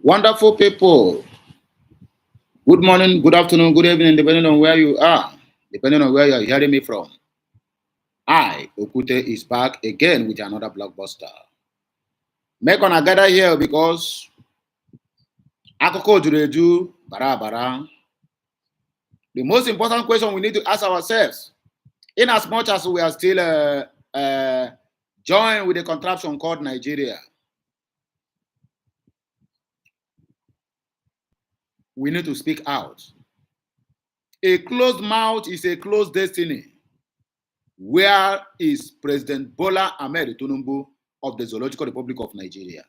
Wonderful people. Good morning, good afternoon, good evening, depending on where you are, depending on where you are hearing me from. I, Okute, is back again with another blockbuster. Make on a gather here because Akoko Jureju, Bara Bara. The most important question we need to ask ourselves, in as much as we are still joined with the contraption called Nigeria, we need to speak out. A closed mouth is a closed destiny. Where is President Bola Ahmed Tinubu of the Zoological Republic of Nigeria?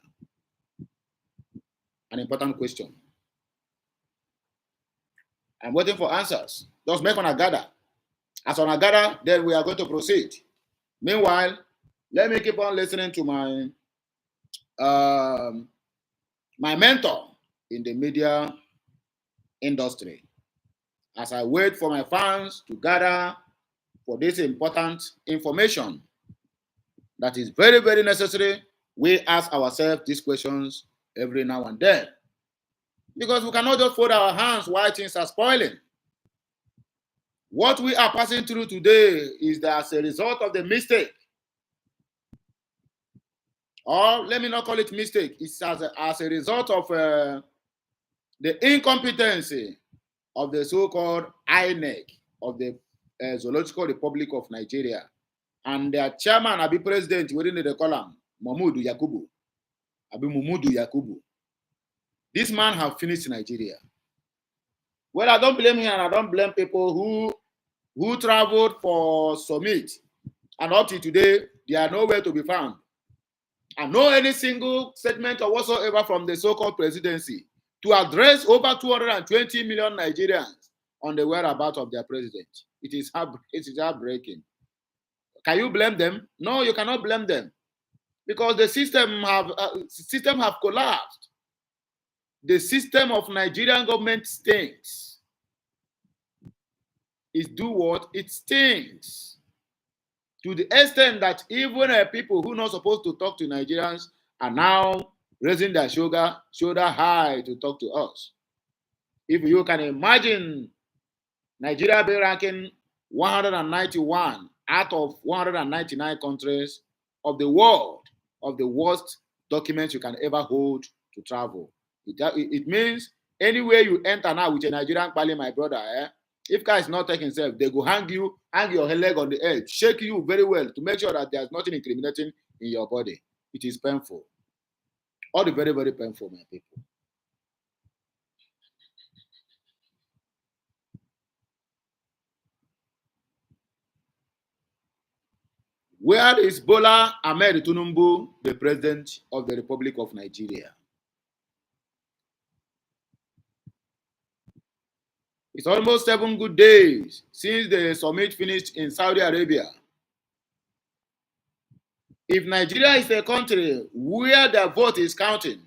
An important question. I'm waiting for answers. Just make on a gather. As on a gather, then we are going to proceed. Meanwhile, let me keep on listening to my mentor in the media industry as I wait for my fans to gather for this important information that is very, very necessary. We ask ourselves these questions every now and then. Because we cannot just fold our hands while things are spoiling. What we are passing through today is that as a result of the mistake, or let me not call it mistake, it's as a result of the incompetency of the so-called INEC of the Zoological Republic of Nigeria and their chairman, Abi president, within the column, Mumudu Yakubu. This man have finished Nigeria. Well, I don't blame him and I don't blame people who traveled for summit and up to today, they are nowhere to be found. And no any single statement or whatsoever from the so-called presidency to address over 220 million Nigerians on the whereabouts of their president. It is heartbreaking. Can you blame them? No, you cannot blame them because the system have collapsed. The system of Nigerian government stinks. It do what? It stinks. To the extent that even people who are not supposed to talk to Nigerians are now raising their shoulder high to talk to us. If you can imagine Nigeria being ranking 191 out of 199 countries of the world of the worst documents you can ever hold to travel. It means anywhere you enter now with a Nigerian pali, my brother, if guy is not taking himself, they go hang your leg on the edge, shake you very well to make sure that there's nothing incriminating in your body. It is painful. All the very, very painful, my people. Where is Bola Ahmed Tinubu, the president of the Republic of Nigeria? It's almost 7 good days since the summit finished in Saudi Arabia. If Nigeria is a country where the vote is counting,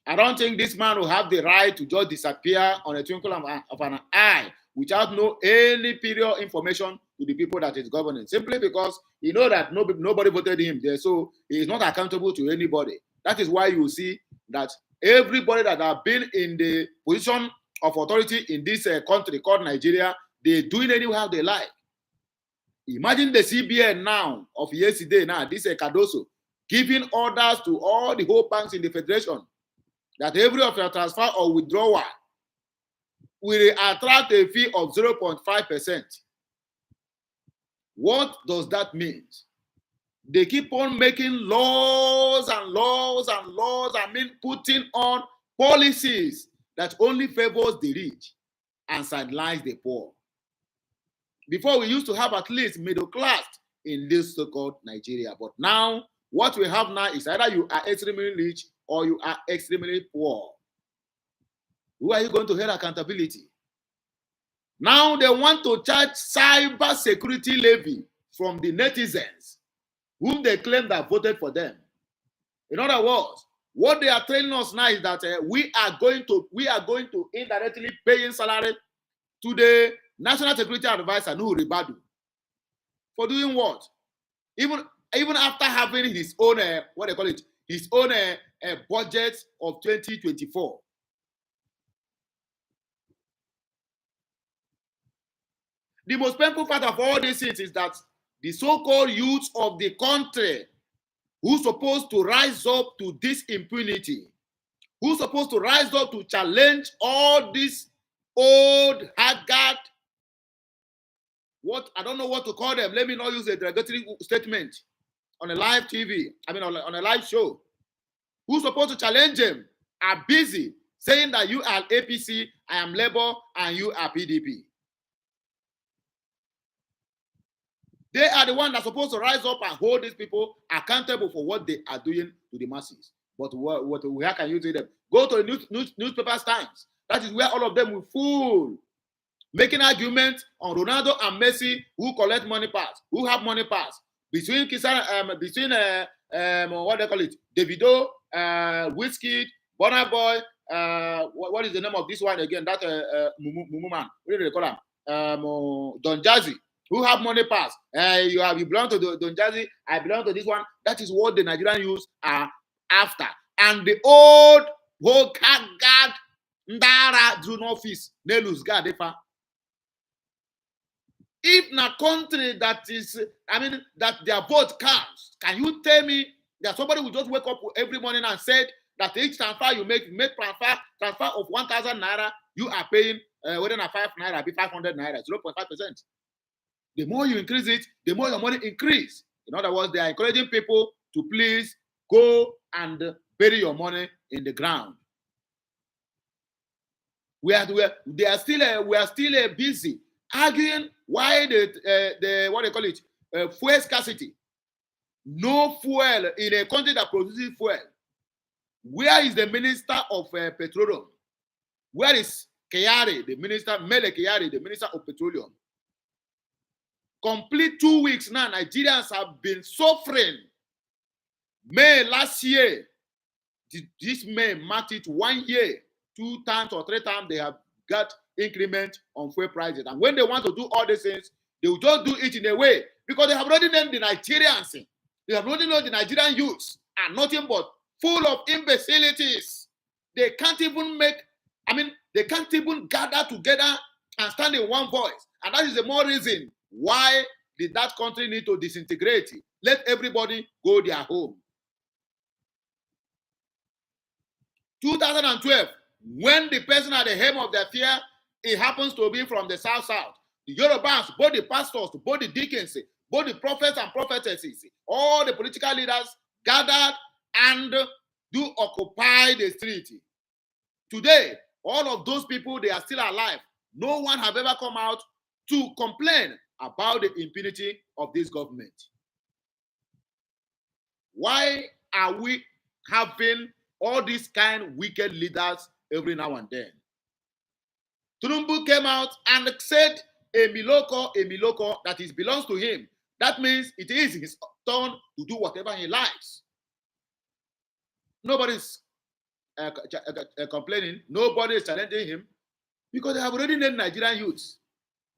I don't think this man will have the right to just disappear on a twinkle of an eye without any period information to the people that is governing, simply because he knows that nobody voted him there, so he is not accountable to anybody. That is why you see that everybody that have been in the position of authority in this country called Nigeria, they do it anyhow they like. Imagine the CBN now of yesterday, now this Cardoso, giving orders to all the whole banks in the federation that every of your transfer or withdrawal will attract a fee of 0.5%. What does that mean? They keep on making laws and laws and laws, putting on policies that only favors the rich and sidelines the poor. Before we used to have at least middle class in this so-called Nigeria. But now, what we have now is either you are extremely rich or you are extremely poor. Who are you going to hold accountability? Now they want to charge cyber security levy from the netizens, whom they claim that voted for them. In other words, what they are telling us now is that we are going to indirectly paying salary to the National Security Advisor, Nuhu Ribadu, for doing what? Even after having his own his own budget of 2024. The most painful part of all these things is that the so-called youths of the country who's supposed to rise up to this impunity, who's supposed to rise up to challenge all this old, haggard, what, I don't know what to call them. Let me not use a derogatory statement on a live TV, on a live show. Who's supposed to challenge them are busy saying that you are APC, I am Labour, and you are PDP. They are the ones that are supposed to rise up and hold these people accountable for what they are doing to the masses. But where can you see them? Go to the newspaper stands. That is where all of them will fool, making arguments on Ronaldo and Messi, who collect money pass, who have money pass, between what they call it, Davido, Wizkid, Burna Boy, what is the name of this one again? That Mumu man, what do they call him? Don Jazzy, who have money pass. You belong to Don Jazzy, I belong to this one. That is what the Nigerian youths are after. And the old Hokagad Ndara do not feast. Nelus Gadefa. If na country that is, that their vote counts, can you tell me that somebody will just wake up every morning and said that each transfer you make transfer of 1,000 naira, you are paying whether na 5 naira be 500 naira, 0.5%. The more you increase it, the more your money increase. In other words, they are encouraging people to please go and bury your money in the ground. We are still busy arguing why the what they call it, fuel scarcity. No fuel in a country that produces fuel. Where is the minister of petroleum? Where is Kyari, the minister, Mele Kyari, the minister of petroleum? Complete 2 weeks now, Nigerians have been suffering. May last year, this May marked it 1 year, 2 times or 3 times they have got increment on fuel prices. And when they want to do all these things, they will just do it in a way because they have already named the Nigerians. They have already known the Nigerian youths are nothing but full of imbecilities. They can't even they can't even gather together and stand in one voice. And that is the more reason why did that country need to disintegrate. Let everybody go their home. 2012, when the person at the helm of the affair, it happens to be from the South. The Yorubas, both the pastors, both the deacons, both the prophets and prophetesses, all the political leaders gathered and do occupy the street. Today, all of those people, they are still alive. No one have ever come out to complain about the impunity of this government. Why are we having all these kind of wicked leaders every now and then? Tinubu came out and said a miloko, that it belongs to him. That means it is his turn to do whatever he likes. Nobody's complaining. Nobody is challenging him because they have already named Nigerian youths.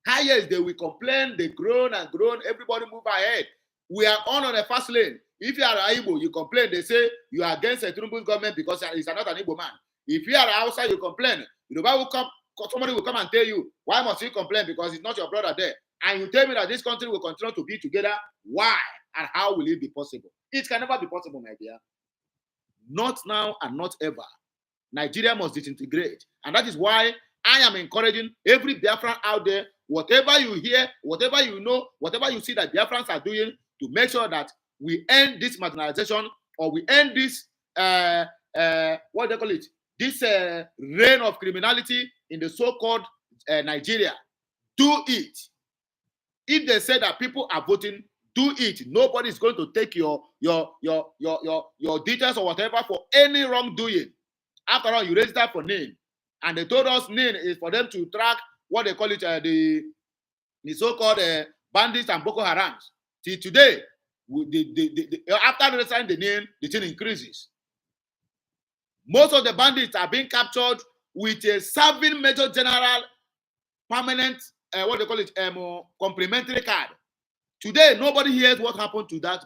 Highest they will complain, they groan and groan. Everybody move ahead. We are on a fast lane. If you are Igbo, you complain. They say you are against the Tinubu government because he's not an Igbo man. If you are outside, you complain. Somebody will come and tell you, why must you complain? Because it's not your brother there. And you tell me that this country will continue to be together. Why? And how will it be possible? It can never be possible, my dear. Not now and not ever. Nigeria must disintegrate. And that is why I am encouraging every Biafran out there, whatever you hear, whatever you know, whatever you see that Biafrans are doing, to make sure that we end this marginalization or we end this, what do they call it? This reign of criminality in the so-called Nigeria. Do it. If they say that people are voting, do it. Nobody is going to take your details or whatever for any wrongdoing. After all, you register for NIN. And they told us NIN is for them to track what they call it, the so-called bandits and Boko Harams. Till today, after registering the NIN, the thing increases. Most of the bandits are being captured with a serving Major General permanent, what they call it, complimentary card. Today, nobody hears what happened to that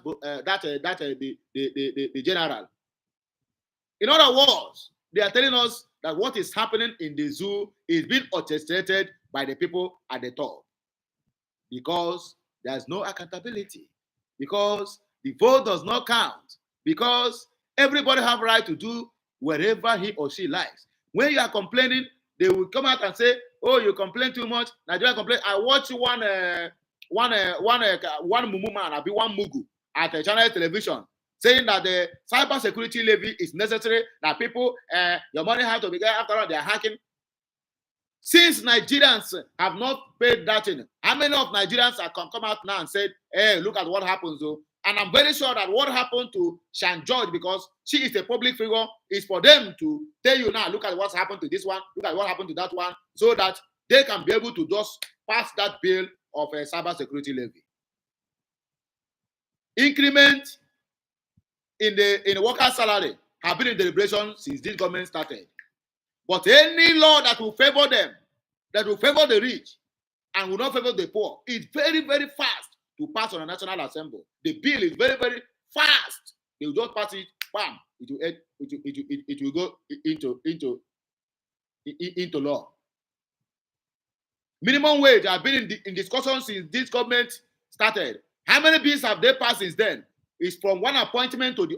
the general. In other words, they are telling us that what is happening in the zoo is being orchestrated by the people at the top, because there's no accountability, because the vote does not count, because everybody have right to do wherever he or she likes. When you are complaining, they will come out and say, "Oh, you complain too much." Nigeria complain. I watch one mumu man, I be one mugu at a channel television saying that the cyber security levy is necessary. That people, your money have to be there. After all, they are hacking. Since Nigerians have not paid that in, how many of Nigerians have come out now and said, "Hey, look at what happens," though? And I'm very sure that what happened to Shan George, because she is a public figure, is for them to tell you now, look at what's happened to this one, look at what happened to that one, so that they can be able to just pass that bill of a cyber security levy. Increment in the workers' salary have been in deliberation since this government started. But any law that will favor them, that will favor the rich, and will not favor the poor, is very, very fast to pass on a National Assembly. The bill is very, very fast. They will just pass it, bam, it will go into law. Minimum wage have been in discussion since this government started. How many bills have they passed since then? It's from one appointment to the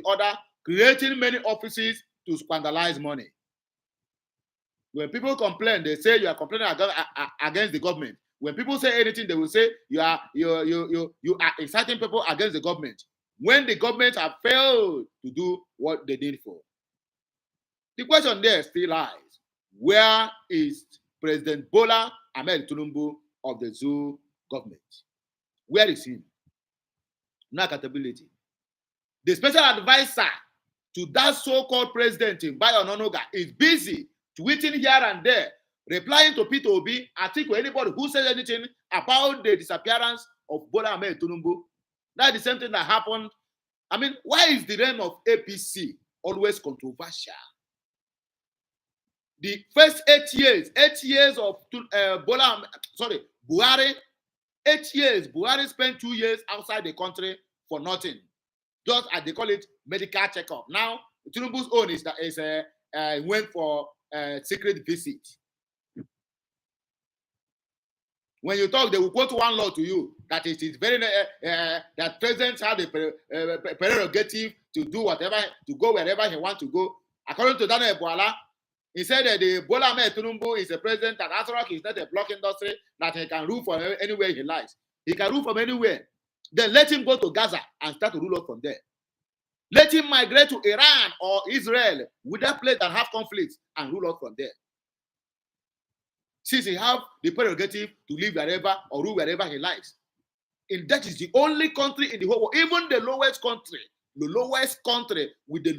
other, creating many offices to squandalize money. When people complain, they say you are complaining against the government. When people say anything, they will say you are inciting people against the government. When the government have failed to do what they did for. The question there still lies: where is President Bola Ahmed Tinubu of the zoo government? Where is he? No accountability. The special advisor to that so-called president, Bayo Ononuga, is busy tweeting here and there, replying to Peter Obi, article, anybody who says anything about the disappearance of Bola Ahmed Tinubu. That's the same thing that happened. I mean, why is the reign of APC always controversial? The first 8 years of Buhari, 8 years, Buhari spent 2 years outside the country for nothing. Just as they call it, medical checkup. Now, Tinubu's own went for a secret visit. When you talk, they will quote one law to you that it is very that presidents have the prerogative to do whatever, to go wherever he wants to go. According to Daniel Bwala, he said that the Bola Ahmed Tinubu is a president that after all, is not a block industry, that he can rule from anywhere he likes. He can rule from anywhere. Then let him go to Gaza and start to rule out from there. Let him migrate to Iran or Israel, with that place that have conflicts, and rule out from there. Since he have the prerogative to live wherever or rule wherever he likes. And that is the only country in the whole world, even the lowest country with the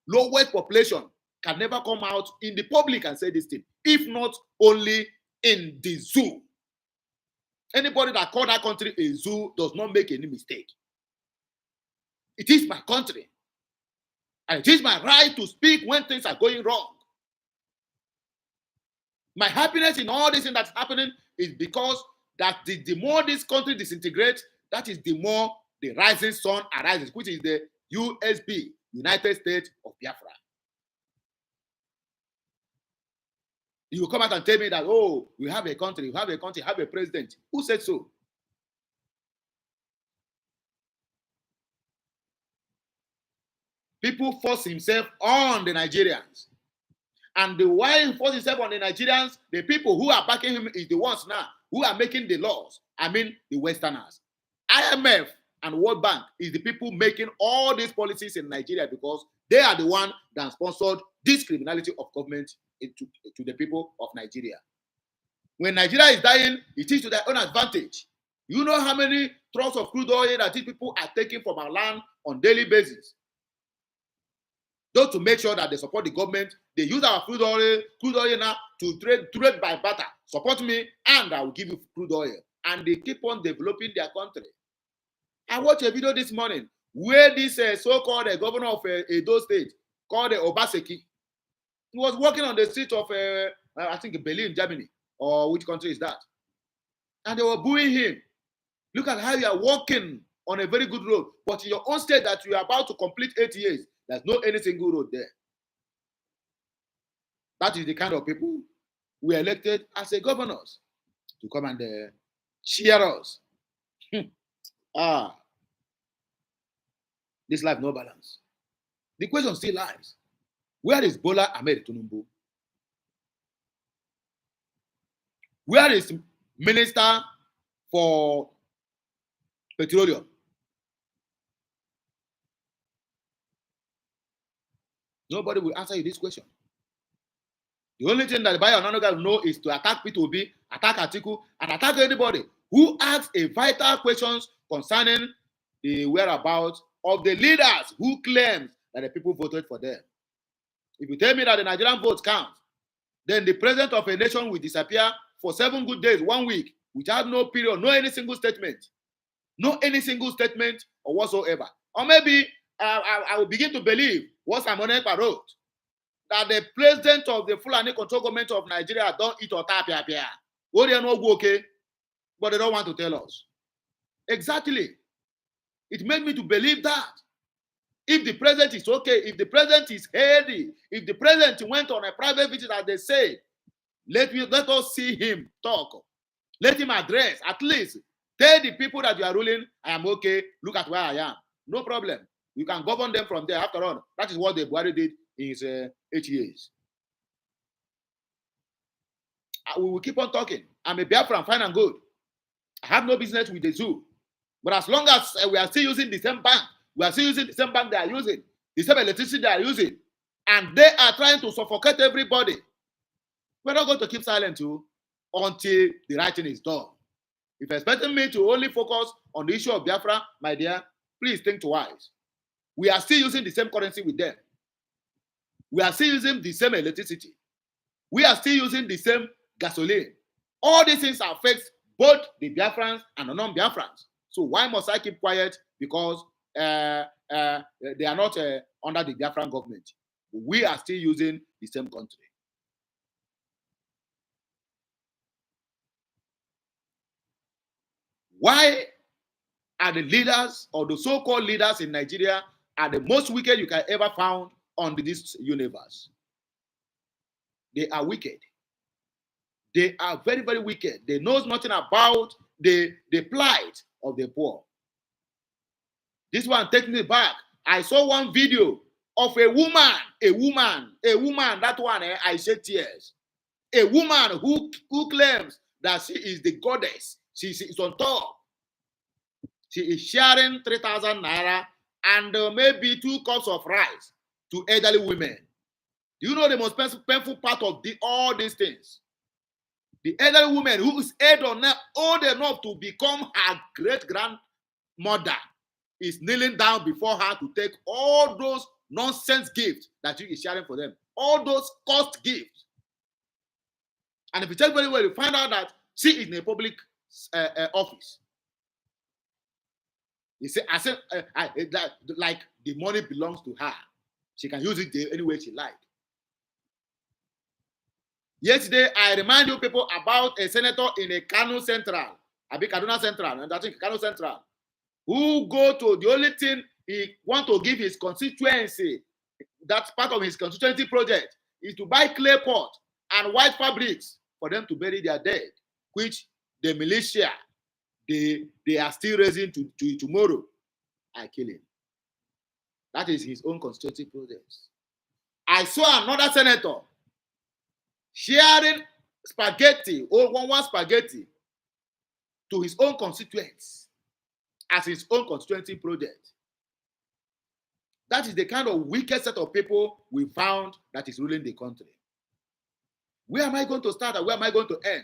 lowest population can never come out in the public and say this thing, if not only in the zoo. Anybody that call that country a zoo does not make any mistake. It is my country. And it is my right to speak when things are going wrong. My happiness in all this thing that's happening is because that the more this country disintegrates, that is the more the rising sun arises, which is the USB, United States of Biafra. You will come out and tell me that, oh, we have a country, have a president. Who said so? People force himself on the Nigerians. And the why he forced himself on the Nigerians, the people who are backing him is the ones now who are making the laws. I mean, the Westerners. IMF and World Bank is the people making all these policies in Nigeria because they are the one that sponsored this criminality of government to the people of Nigeria. When Nigeria is dying, it is to their own advantage. You know how many trucks of crude oil that these people are taking from our land on daily basis? Just to make sure that they support the government, they use our crude oil now to trade by barter. Support me, and I will give you crude oil. And they keep on developing their country. I watched a video this morning where this so-called governor of Edo State, called Obaseki, he was walking on the street of, I think, Berlin, Germany, or which country is that? And they were booing him. Look at how you are walking on a very good road, but in your own state that you are about to complete 8 years, There's no any single road there. That is the kind of people we elected as a governors to come and cheer us. This life no balance. The question still lies. Where is Bola Ahmed Tinubu? Where is Minister for Petroleum? Nobody will answer you this question. The only thing that Bayo Onanuga will know is to attack P2B, attack Atiku, and attack anybody who asks a vital questions concerning the whereabouts of the leaders who claim that the people voted for them. If you tell me that the Nigerian votes count, then the president of a nation will disappear for 7 good days, 1 week, without no period, no any single statement. No any single statement or whatsoever. Or maybe I will begin to believe what Simon Ekpa wrote, that the president of the Fulani control government of Nigeria don't eat or tap here. Oh, they no go okay, but they don't want to tell us. Exactly. It made me to believe that. If the president is okay, if the president is healthy, if the president went on a private visit, as they say, let us see him talk. Let him address, at least tell the people that you are ruling, I am okay, look at where I am. No problem. You can govern them from there. After all, that is what the Buhari did in his 8 years. We will keep on talking. I'm a Biafran, fine and good. I have no business with the zoo. But as long as we are still using the same bank, we are still using the same bank they are using, the same electricity they are using, and they are trying to suffocate everybody, we're not going to keep silent too until the right thing is done. If you're expecting me to only focus on the issue of Biafra, my dear, please think twice. We are still using the same currency with them. We are still using the same electricity. We are still using the same gasoline. All these things affect both the Biafrans and the non-Biafrans. So why must I keep quiet? Because they are not under the Biafran government. We are still using the same country. Why are the leaders or the so-called leaders in Nigeria are the most wicked you can ever find on this universe? They are wicked. They are very, very wicked. They know nothing about the plight of the poor. This one takes me back. I saw one video of a woman, that one, I shed tears. A woman who claims that she is the goddess. She is on top. She is sharing 3,000 naira and maybe 2 cups of rice to elderly women. Do you know the most painful part of all these things? The elderly woman who is old enough to become her great-grandmother is kneeling down before her to take all those nonsense gifts that she is sharing for them. All those cost gifts. And if you check very well, you find out that she is in a public office. You say, like the money belongs to her. She can use it any way she likes. Yesterday, I remind you people about a senator in a Kano Central, Kaduna Central, and I think Kano Central, who go to the only thing he want to give his constituency, that's part of his constituency project, is to buy clay pot and white fabrics for them to bury their dead, which the militia, they are still raising to tomorrow. I kill him. That is his own constituency project. I saw another senator sharing spaghetti, or one spaghetti, to his own constituents as his own constituency project. That is the kind of wicked set of people we found that is ruling the country. Where am I going to start and where am I going to end?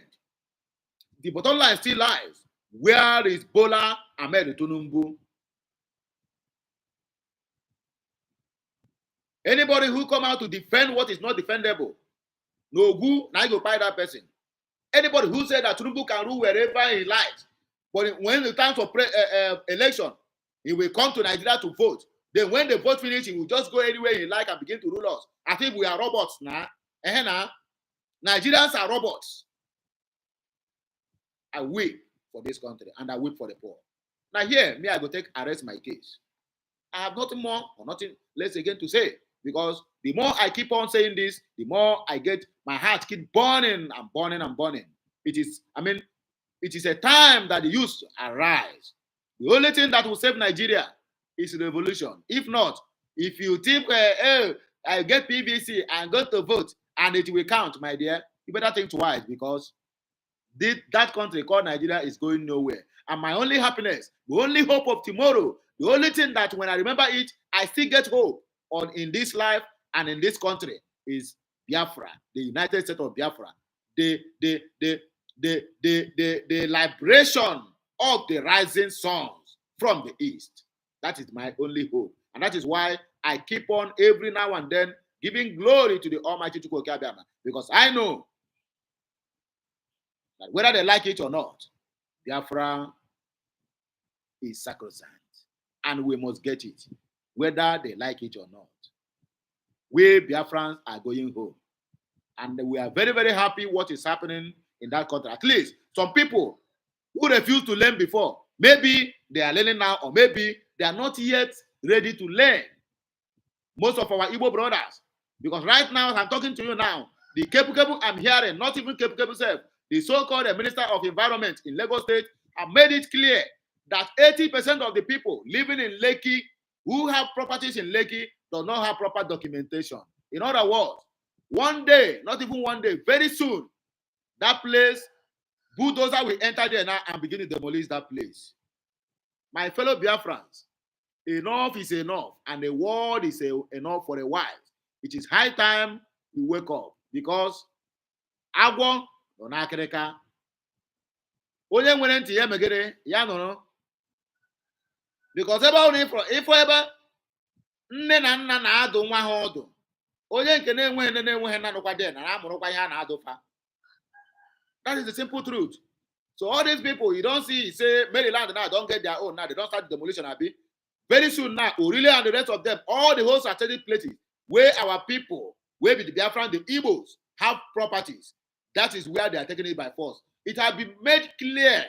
The bottom line still lies. Where is Bola Ahmed Tinubu? Anybody who come out to defend what is not defendable, no who now go buy that person. Anybody who said that Tinubu can rule wherever he likes, but when the time for election, he will come to Nigeria to vote. Then when the vote finish, he will just go anywhere he like and begin to rule us. I think we are robots now. Nigerians are robots. I weep for this country and I weep for the poor. Now here, me, I go arrest my case. I have nothing more or nothing less again to say, because the more I keep on saying this, the more I get my heart keep burning and burning and burning. It is, it is a time that the youth arise. The only thing that will save Nigeria is revolution. If not, if you think, I get PVC and go to vote and it will count, my dear, you better think twice, because that country called Nigeria is going nowhere. And my only happiness, the only hope of tomorrow, the only thing that when I remember it, I still get hope in this life and in this country is Biafra, the United States of Biafra. The liberation of the rising suns from the east. That is my only hope. And that is why I keep on every now and then giving glory to the Almighty Chukwuka, because I know that whether they like it or not, Biafra is sacrosanct. And we must get it, whether they like it or not. We Biafrans are going home. And we are very, very happy what is happening in that country. At least some people who refused to learn before, maybe they are learning now, or maybe they are not yet ready to learn. Most of our Igbo brothers, because right now, as I'm talking to you now, the capable I'm hearing, not even capable self, the so-called Minister of Environment in Lagos State have made it clear that 80% of the people living in Lekki who have properties in Lekki do not have proper documentation. In other words, one day, not even one day, very soon, that place, bulldozer will enter there now and begin to demolish that place. My fellow Biafrans, enough is enough, and the word is enough for a while. It is high time we wake up, because agwọ nọ n'akịrịka. Onye nwere ntị ya megere ya nụrụ. Because ebe ọ ifo ebe nne na nna na-adụ nwa ha ọdụ, onye nke na-enweghị nne na-enweghị nna nụkwa dị na amụrụkwa ihe a na-adụfa. That is the simple truth. So all these people, you don't see, say Maryland now don't get their own now, they don't start demolition, Abi. Very soon now, Orile and the rest of them, all the whole strategic places where our people, where the Biafran, the Igbos, have properties, that is where they are taking it by force. It has been made clear.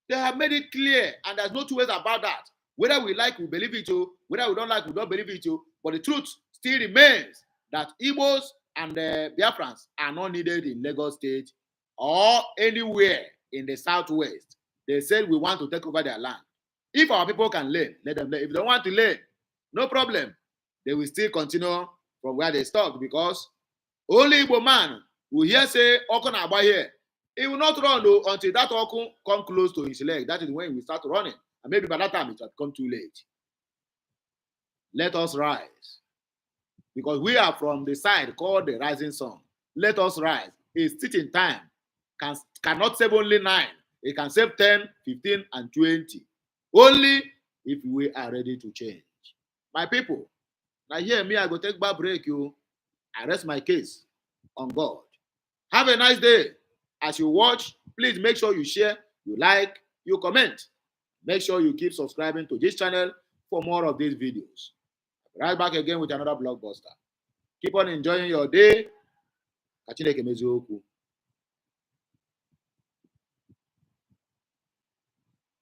They have made it clear, and there's no two ways about that. Whether we like, we believe it, whether we don't like, we don't believe it. But the truth still remains that Igbos and the Biafrans are not needed in Lagos State or anywhere in the Southwest. They said we want to take over their land. If our people can learn, let them learn. If they don't want to learn, no problem. They will still continue from where they stopped, because only Igbo man will hear say, Oku na agba here. He will not run until that Oku come close to his leg. That is when he will start running. And maybe by that time it will become too late. Let us rise. Because we are from the side called the rising sun. Let us rise. A sitting time cannot save only 9. It can save 10, 15, and 20. Only if we are ready to change. My people, now hear me, I go take back break you. I rest my case on God. Have a nice day. As you watch, please make sure you share, you like, you comment. Make sure you keep subscribing to this channel for more of these videos. Right back again with another blockbuster. Keep on enjoying your day.